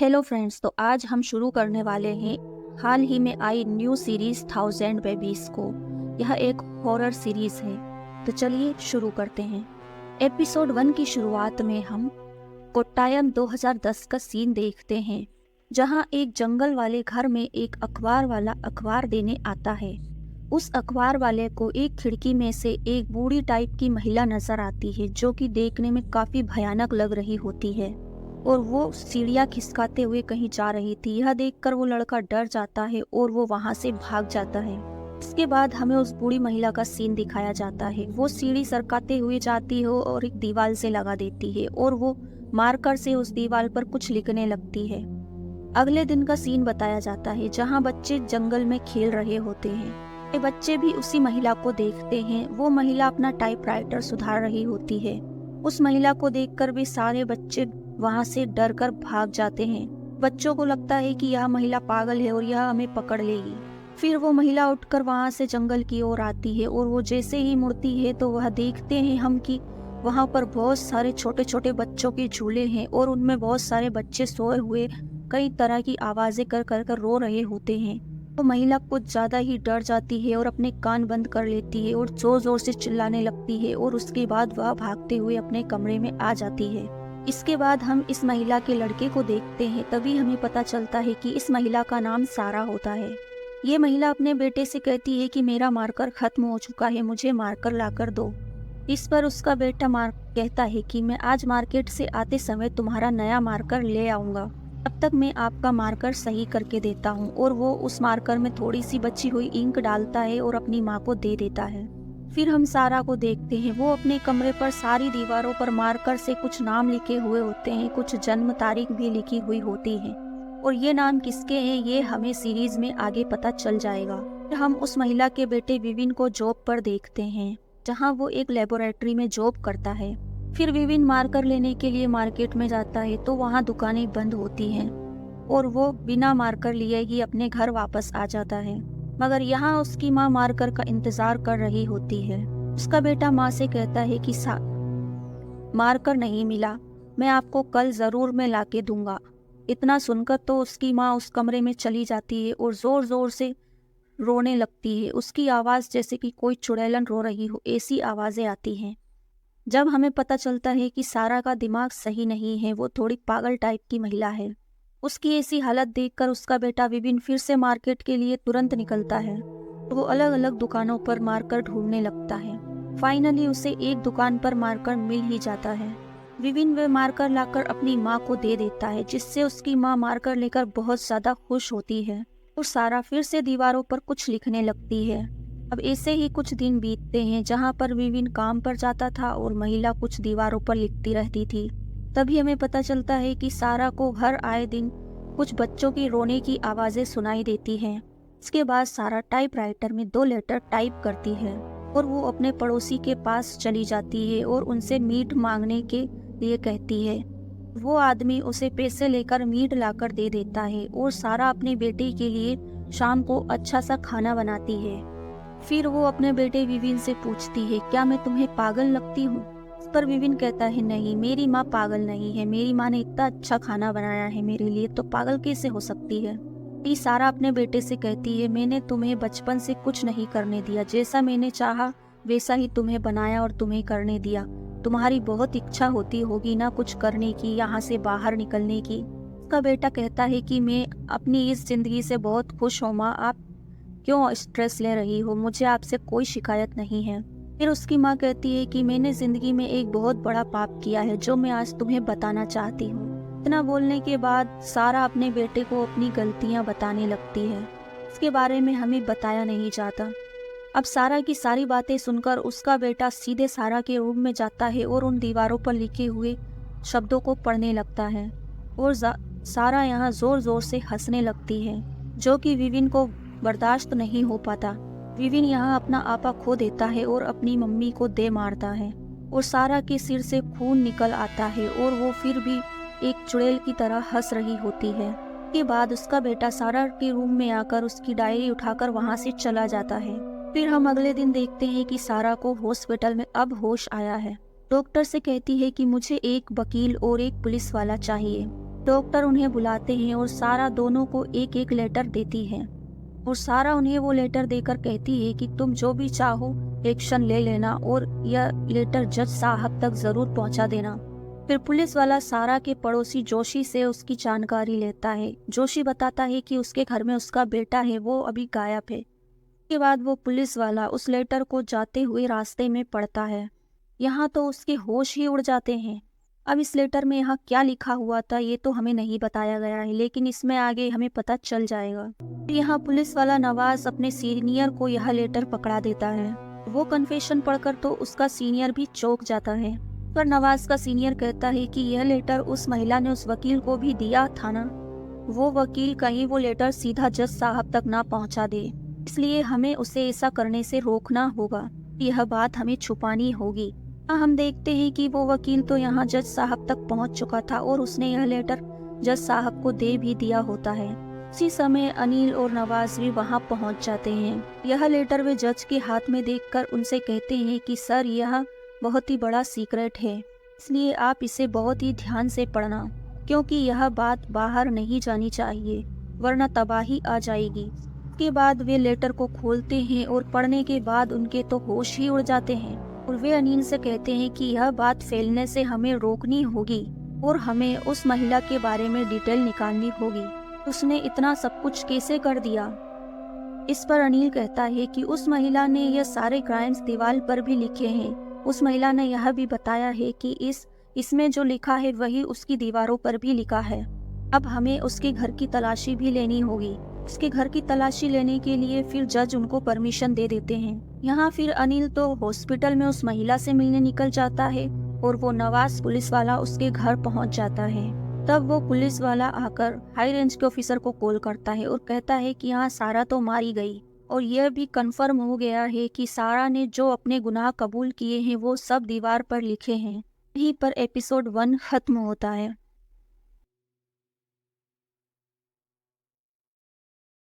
Hello friends, तो आज हम शुरू करने वाले हैं हाल ही में आई न्यू सीरीज 1000 बेबीज को। यह एक हॉरर सीरीज है, तो चलिए शुरू करते हैं। एपिसोड 1 की शुरुआत में हम कोट्टायम 2010 का सीन देखते हैं, जहां एक जंगल वाले घर में एक अखबार वाला अखबार देने आता है। उस अखबार वाले को एक खिड़की में से एक बूढ़ी टाइप की महिला नजर आती है, जो कि देखने में काफी भयानक लग रही होती है और वो सीढ़ियाँ खिसकाते हुए कहीं जा रही थी। यह देखकर वो लड़का डर जाता है और वो वहां से भाग जाता है। इसके बाद हमें उस बूढ़ी महिला का सीन दिखाया जाता है। वो सीढ़ी सरकाते हुए जाती है और एक दीवार से लगा देती है और वो मार्कर से उस दीवार पर कुछ लिखने लगती है। अगले दिन का सीन बताया जाता है, जहाँ बच्चे जंगल में खेल रहे होते हैं। ये बच्चे भी उसी महिला को देखते हैं। वो महिला अपना टाइपराइटर सुधार रही होती है। उस महिला को देखकर भी सारे बच्चे वहां से डरकर भाग जाते हैं। बच्चों को लगता है कि यह महिला पागल है और यह हमें पकड़ लेगी। फिर वो महिला उठकर वहां से जंगल की ओर आती है और वो जैसे ही मुड़ती है तो वह देखते हैं हम कि वहां पर बहुत सारे छोटे छोटे बच्चों के झूले हैं और उनमें बहुत सारे बच्चे सोए हुए कई तरह की आवाजें कर कर कर रो रहे होते हैं। तो महिला कुछ ज्यादा ही डर जाती है और अपने कान बंद कर लेती है और जोर जोर से चिल्लाने लगती है और उसके बाद वह भागते हुए अपने कमरे में आ जाती है। इसके बाद हम इस महिला के लड़के को देखते हैं। तभी हमें पता चलता है कि इस महिला का नाम सारा होता है। ये महिला अपने बेटे से कहती है कि मेरा मार्कर खत्म हो चुका है, मुझे मार्कर लाकर दो। इस पर उसका बेटा कहता है कि मैं आज मार्केट से आते समय तुम्हारा नया मार्कर ले आऊंगा, तब तक मैं आपका मार्कर सही करके देता हूँ। और वो उस मार्कर में थोड़ी सी बची हुई इंक डालता है और अपनी माँ को दे देता है। फिर हम सारा को देखते हैं। वो अपने कमरे पर सारी दीवारों पर मार्कर से कुछ नाम लिखे हुए होते हैं, कुछ जन्म तारीख भी लिखी हुई होती है और ये नाम किसके हैं ये हमें सीरीज में आगे पता चल जाएगा। फिर हम उस महिला के बेटे विविन को जॉब पर देखते हैं, जहाँ वो एक लेबोरेटरी में जॉब करता है। फिर विविन मार्कर लेने के लिए मार्केट में जाता है तो वहाँ दुकानें बंद होती हैं और वो बिना मार्कर लिए ही अपने घर वापस आ जाता है। मगर यहाँ उसकी माँ मार्कर का इंतजार कर रही होती है। उसका बेटा माँ से कहता है कि मार्कर नहीं मिला, मैं आपको कल जरूर मैं लाके दूंगा। इतना सुनकर तो उसकी माँ उस कमरे में चली जाती है और जोर जोर से रोने लगती है। उसकी आवाज जैसे कि कोई चुड़ैलन रो रही हो, ऐसी आवाजें आती हैं। जब हमें पता चलता है कि सारा का दिमाग सही नहीं है, वो थोड़ी पागल टाइप की महिला है। उसकी ऐसी हालत देखकर उसका बेटा विपिन फिर से मार्केट के लिए तुरंत निकलता है। वो अलग अलग दुकानों पर मार्कर ढूंढने लगता है। फाइनली उसे एक दुकान पर मार्कर मिल ही जाता है। विपिन वे मार्कर लाकर अपनी माँ को दे देता है, जिससे उसकी माँ मार्कर लेकर बहुत ज्यादा खुश होती है और सारा फिर से दीवारों पर कुछ लिखने लगती है। अब ऐसे ही कुछ दिन बीतते हैं, जहाँ पर विपिन काम पर जाता था और महिला कुछ दीवारों पर लिखती रहती थी। तभी हमें पता चलता है कि सारा को हर आए दिन कुछ बच्चों की रोने की आवाजें सुनाई देती हैं। इसके बाद सारा टाइपराइटर में 2 लेटर टाइप करती है और वो अपने पड़ोसी के पास चली जाती है और उनसे मीट मांगने के लिए कहती है। वो आदमी उसे पैसे लेकर मीट लाकर दे देता है और सारा अपने बेटे के लिए शाम को अच्छा सा खाना बनाती है। फिर वो अपने बेटे विपिन से पूछती है, क्या मैं तुम्हें पागल लगती हूँ? इस पर विपिन कहता है, नहीं, मेरी माँ पागल नहीं है, मेरी माँ ने इतना अच्छा खाना बनाया है मेरे लिए, तो पागल कैसे हो सकती है? ये सारा अपने बेटे से कहती है, मैंने तुम्हें बचपन से कुछ नहीं करने दिया, जैसा मैंने चाहा वैसा ही तुम्हें बनाया और तुम्हें करने दिया। तुम्हारी बहुत इच्छा होती होगी ना कुछ करने की, यहाँ से बाहर निकलने की। उसका बेटा कहता है कि मैं अपनी इस जिंदगी से बहुत खुश हूँ माँ, आप क्यों स्ट्रेस ले रही हो, मुझे आपसे कोई शिकायत नहीं है। फिर उसकी माँ कहती है कि मैंने जिंदगी में एक बहुत बड़ा पाप किया है, जो मैं आज तुम्हें बताना चाहती हूँ। इतना बोलने के बाद सारा अपने बेटे को अपनी गलतियाँ बताने लगती है। इसके बारे में हमें बताया नहीं जाता। अब सारा की सारी बातें सुनकर उसका बेटा सीधे सारा के रूम में जाता है और उन दीवारों पर लिखे हुए शब्दों को पढ़ने लगता है और सारा यहाँ जोर जोर से हंसने लगती है, जो कि विपिन को बर्दाश्त नहीं हो पाता। विपिन यहाँ अपना आपा खो देता है और अपनी मम्मी को दे मारता है और सारा के सिर से खून निकल आता है और वो फिर भी एक चुड़ैल की तरह हंस रही होती है। के बाद उसका बेटा सारा के रूम में आकर उसकी डायरी उठाकर वहाँ से चला जाता है। फिर हम अगले दिन देखते हैं कि सारा को हॉस्पिटल में अब होश आया है। डॉक्टर से कहती है कि मुझे एक वकील और एक पुलिस वाला चाहिए। डॉक्टर उन्हें बुलाते हैं और सारा दोनों को एक एक लेटर देती है और सारा उन्हें वो लेटर देकर कहती है कि तुम जो भी चाहो एक्शन ले लेना और यह लेटर जज साहब तक जरूर पहुंचा देना। फिर पुलिस वाला सारा के पड़ोसी जोशी से उसकी जानकारी लेता है। जोशी बताता है कि उसके घर में उसका बेटा है, वो अभी गायब है। के बाद वो पुलिस वाला उस लेटर को जाते हुए रास्ते में पढ़ता है। यहाँ तो उसके होश ही उड़ जाते हैं। अब इस लेटर में यहाँ क्या लिखा हुआ था ये तो हमें नहीं बताया गया है, लेकिन इसमें आगे हमें पता चल जाएगा। यहाँ पुलिस वाला नवाज अपने सीनियर को यह लेटर पकड़ा देता है। वो कन्फेशन पढ़कर तो उसका सीनियर भी चौंक जाता है, पर नवाज का सीनियर कहता है कि यह लेटर उस महिला ने उस वकील को भी दिया था ना। वो वकील कहीं वो लेटर सीधा जज साहब तक ना पहुंचा दे, इसलिए हमें उसे ऐसा करने से रोकना होगा। यह बात हमें छुपानी होगी। हम देखते हैं कि वो वकील तो यहाँ जज साहब तक पहुँच चुका था और उसने यह लेटर जज साहब को दे भी दिया होता है। उसी समय अनिल और नवाज भी वहाँ पहुँच जाते हैं। यह लेटर वे जज के हाथ में देखकर उनसे कहते हैं कि सर यह बहुत ही बड़ा सीक्रेट है, इसलिए आप इसे बहुत ही ध्यान से पढ़ना, क्योंकि यह बात बाहर नहीं जानी चाहिए वरना तबाही आ जाएगी। के बाद वे लेटर को खोलते हैं और पढ़ने के बाद उनके तो होश ही उड़ जाते हैं और वे अनिल से कहते हैं कि यह बात फैलने से हमें रोकनी होगी और हमें उस महिला के बारे में डिटेल निकालनी होगी। उसने इतना सब कुछ कैसे कर दिया? इस पर अनिल कहता है कि उस महिला ने यह सारे क्राइम्स दीवार पर भी लिखे हैं। उस महिला ने यह भी बताया है कि इसमें जो लिखा है वही उसकी दीवारों पर भी लिखा है। अब हमें उसके घर की तलाशी भी लेनी होगी। उसके घर की तलाशी लेने के लिए फिर जज उनको परमिशन दे देते हैं। यहाँ फिर अनिल तो हॉस्पिटल में उस महिला से मिलने निकल जाता है और वो नवाज पुलिस वाला उसके घर पहुँच जाता है। तब वो पुलिस वाला आकर हाई रेंज के ऑफिसर को कॉल करता है और कहता है कि यहाँ सारा तो मारी गई और यह भी कंफर्म हो गया है कि सारा ने जो अपने गुनाह कबूल किए हैं वो सब दीवार पर लिखे हैं। यहीं पर एपिसोड 1 खत्म होता है।